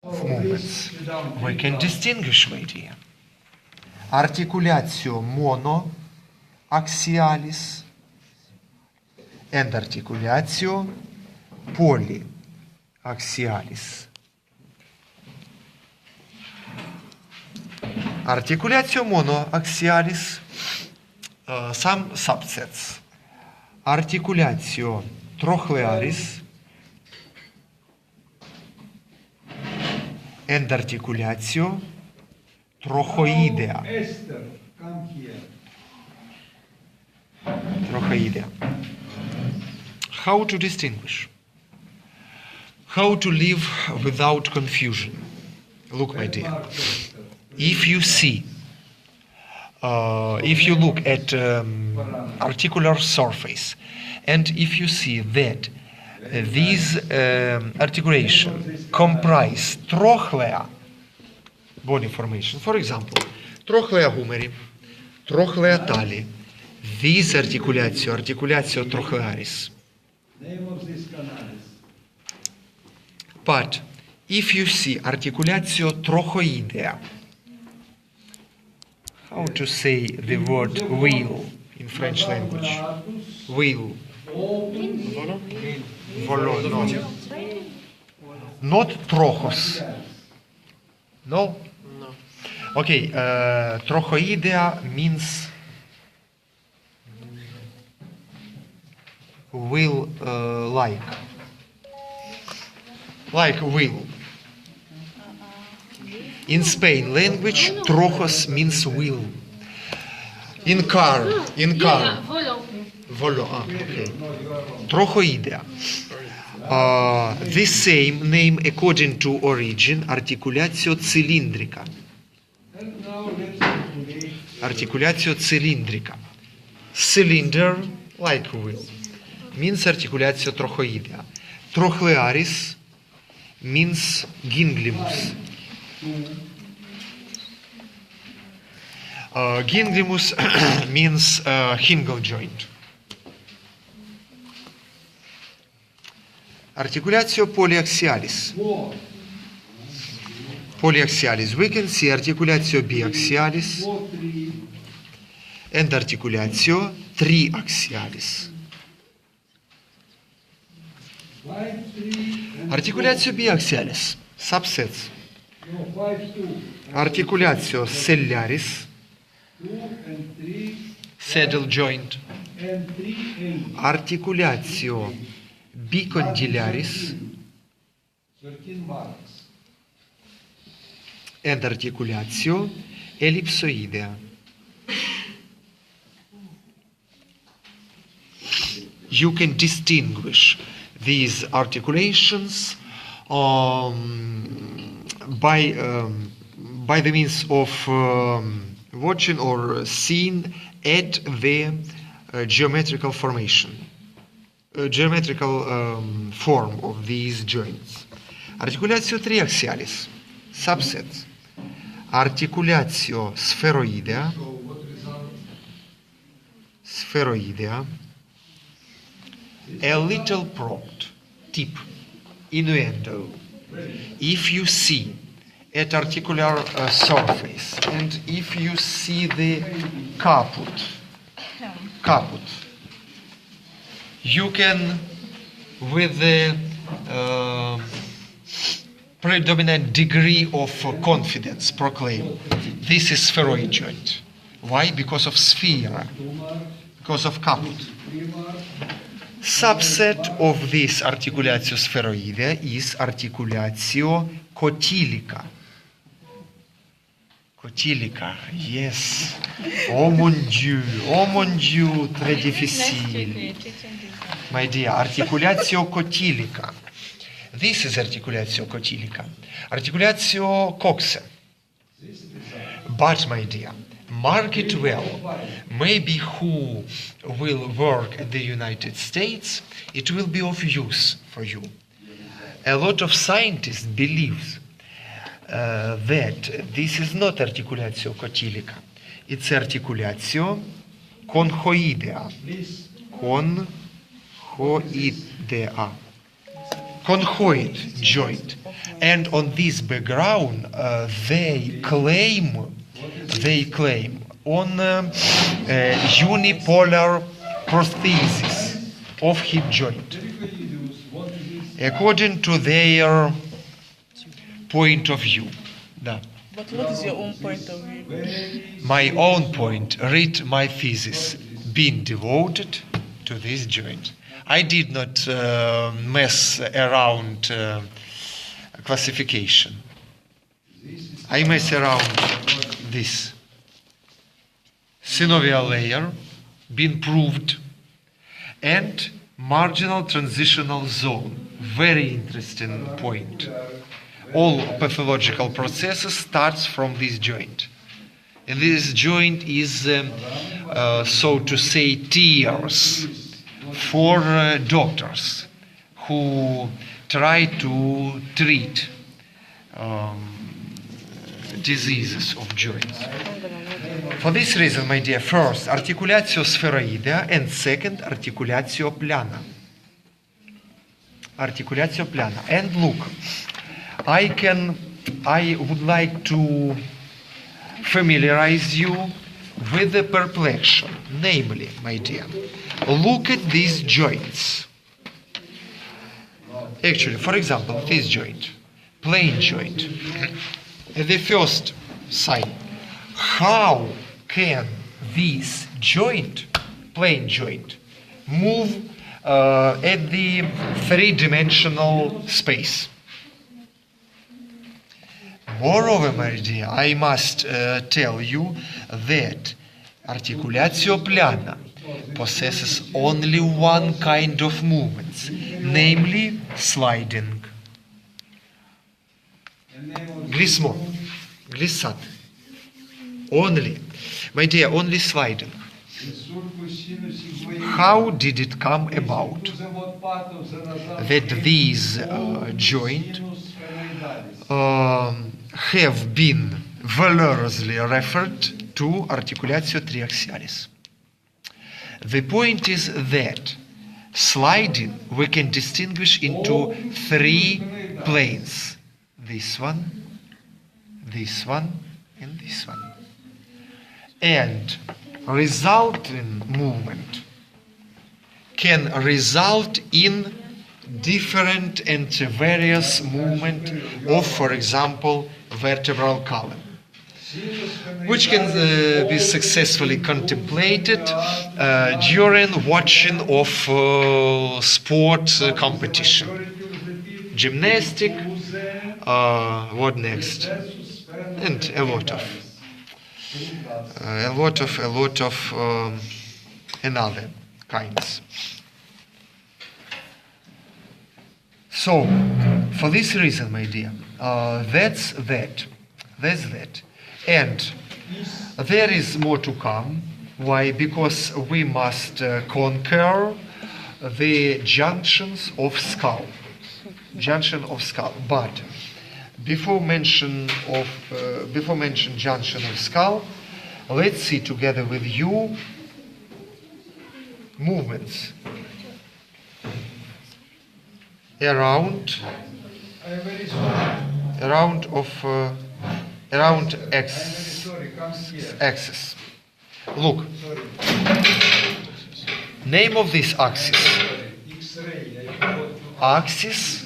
of movements. We can distinguish, my dear. Articulatio monoaxialis and articulatio polyaxialis. Articulatio monoaxialis, some subsets. Articulatio trochlearis and articulatio trochoidea. Esther, come here. Trochoidea. How to distinguish? How to live without confusion? Look, my dear. If you see, if you look at articular surface, and if you see that these articulations comprise trochlea body formation, for example, trochlea humeri, trochlea tali, this articulatio trochlearis. Name of this canalis. But if you see articulatio trochoidea, how to say the word wheel in French language? Wheel. Volo, no. Not trochos. No? No. Okay, trochoidea means wheel like wheel. In Spain language, trojos means wheel. In car. Volo, okay. Trochoidea. The same name according to origin, articulatio cylindrica. And now let's calculate. Articulatio cylindrica. Cylinder, like wheel, means articulatio trochoidea. Trochlearis means ginglimus. Ginglimus means hingle joint. Articulatio polyaxialis. Four. Polyaxialis. We can see articulatio biaxialis 4, 3. and articulatio triaxialis. 5, 3. And Articulatio biaxialis. Subsets. No, 5, 2. Articulatio sellaris, 2 and 3 saddle joint. and 3, 8. Articulatio bicondylaris 13 marks. and articulatio ellipsoidea. You can distinguish these articulations by the means of watching or seeing at the geometrical formation, geometrical form of these joints. Articulatio triaxialis, subsets. Articulatio spheroidea, So what result? spheroidea, a little prompt, tip, innuendo. If you see at articular surface and if you see the caput, you can with the predominant degree of confidence proclaim this is spheroid joint. Why? Because of sphere, 2 marks, because of caput. 3 marks. Subset of this articulatio spheroidea is articulatio cotylica. Cotylica, yes. Oh mon Dieu, très difficile. My dear, articulatio cotylica. This is articulatio cotylica. Articulatio coxa. But, my dear, mark it well. Maybe who will work at the United States, it will be of use for you. A lot of scientists believe that this is not articulatio cotylica. It's articulatio conchoidea. Please. Conchoidea. Conchoid joint. And on this background, they claim on unipolar prosthesis of hip joint, according to their point of view. Да. But what is your own point of view? My own point, read my thesis, been devoted to this joint. I did not mess around classification. I mess around this. Synovial layer, been proved, and marginal transitional zone. Very interesting point. All pathological processes starts from this joint. And this joint is, so to say, tears for doctors who try to treat diseases of joints. For this reason, my dear, first, articulatio spheroidea, and second, articulatio plana. Articulatio plana. And look, I would like to familiarize you with the perplexion. Namely, my dear, look at these joints. Actually, for example, this joint, plain joint. The first sign. How can this joint, plain joint, move at the three-dimensional space? Moreover, my dear, I must tell you that articulatio plana possesses only one kind of movements, namely sliding. Glissement, glissade. Only, my dear, only sliding. How did it come about that these joints have been valorously referred to articulatio triaxialis? The point is that sliding we can distinguish into three planes. This one, and this one. And resulting movement can result in different and various movement of, for example, vertebral column, which can be successfully contemplated during watching of sport competition, gymnastic, what next, and a lot of another kinds. So, for this reason, my dear, that's that. And there is more to come. Why? Because we must conquer the junctions of skull. But before mention junction of skull, let's see together with you movements around axis. Look, name of this axis: axis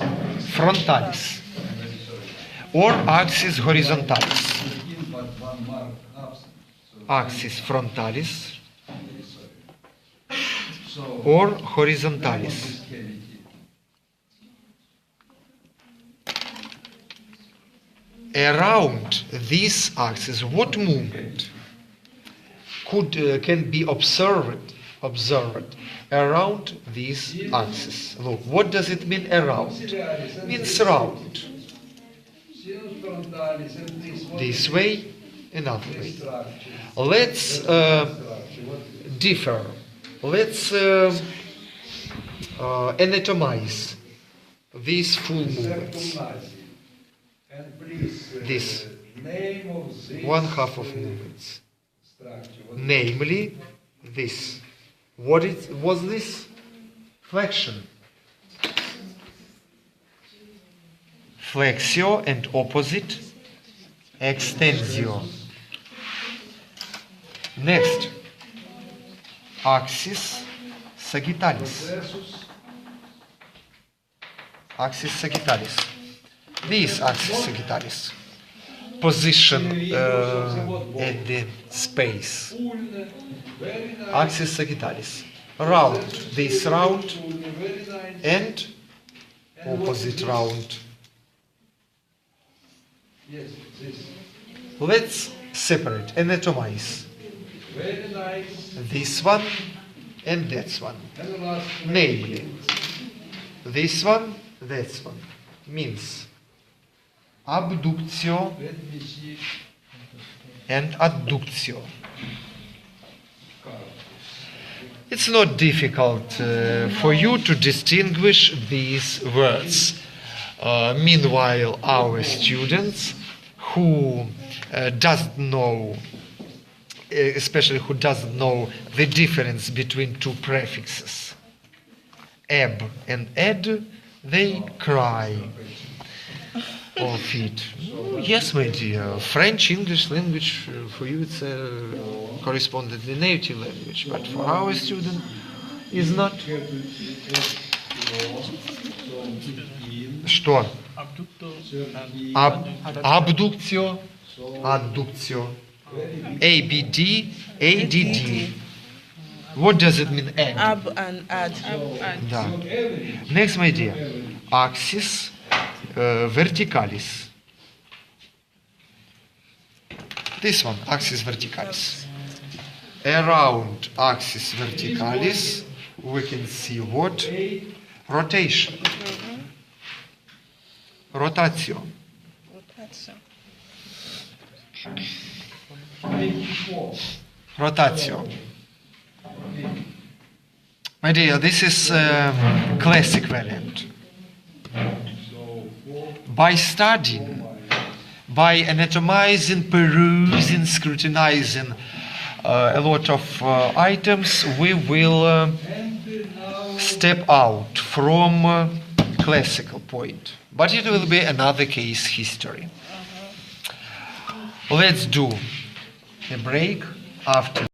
frontalis or axis horizontalis. Axis frontalis or horizontalis. Around this axis, what movement can be observed around this axis? Look, what does it mean around? It means round. This way, another way. Let's differ. Let's anatomize these full movements. This one half of movements, namely this. What was this? Flexion. flexio, and opposite, extensio. Next, axis sagittalis. processos Axis sagittalis. This axis sagittalis. Position at the space. ulna, very nice. Axis sagittalis. Round. This round Very nice. and opposite round. Yes, this. Let's separate, anatomize. Very nice. This one and that one. And the last. Namely, this one, that one. Means abductio Let me see. and adductio. It's not difficult for you to distinguish these words. Meanwhile, our students who doesn't know, especially who doesn't know the difference between two prefixes, ab and ed, they cry of it. Yes, my dear, French, English language, for you it's correspondingly native language, but for our student is not. Что? Abductor Abductio, adductio. ABD, ADD. What does it mean? Ad. ab and ad. Да. Next, my dear. Axis verticalis. This one, axis verticalis. Around axis verticalis, we can see what? Rotation. Rotatio. Rotation. Rotatio. My dear, this is classic variant. By studying, by anatomizing, perusing, scrutinizing a lot of items, we will step out from classical point. But it will be another case history. Let's do a break after.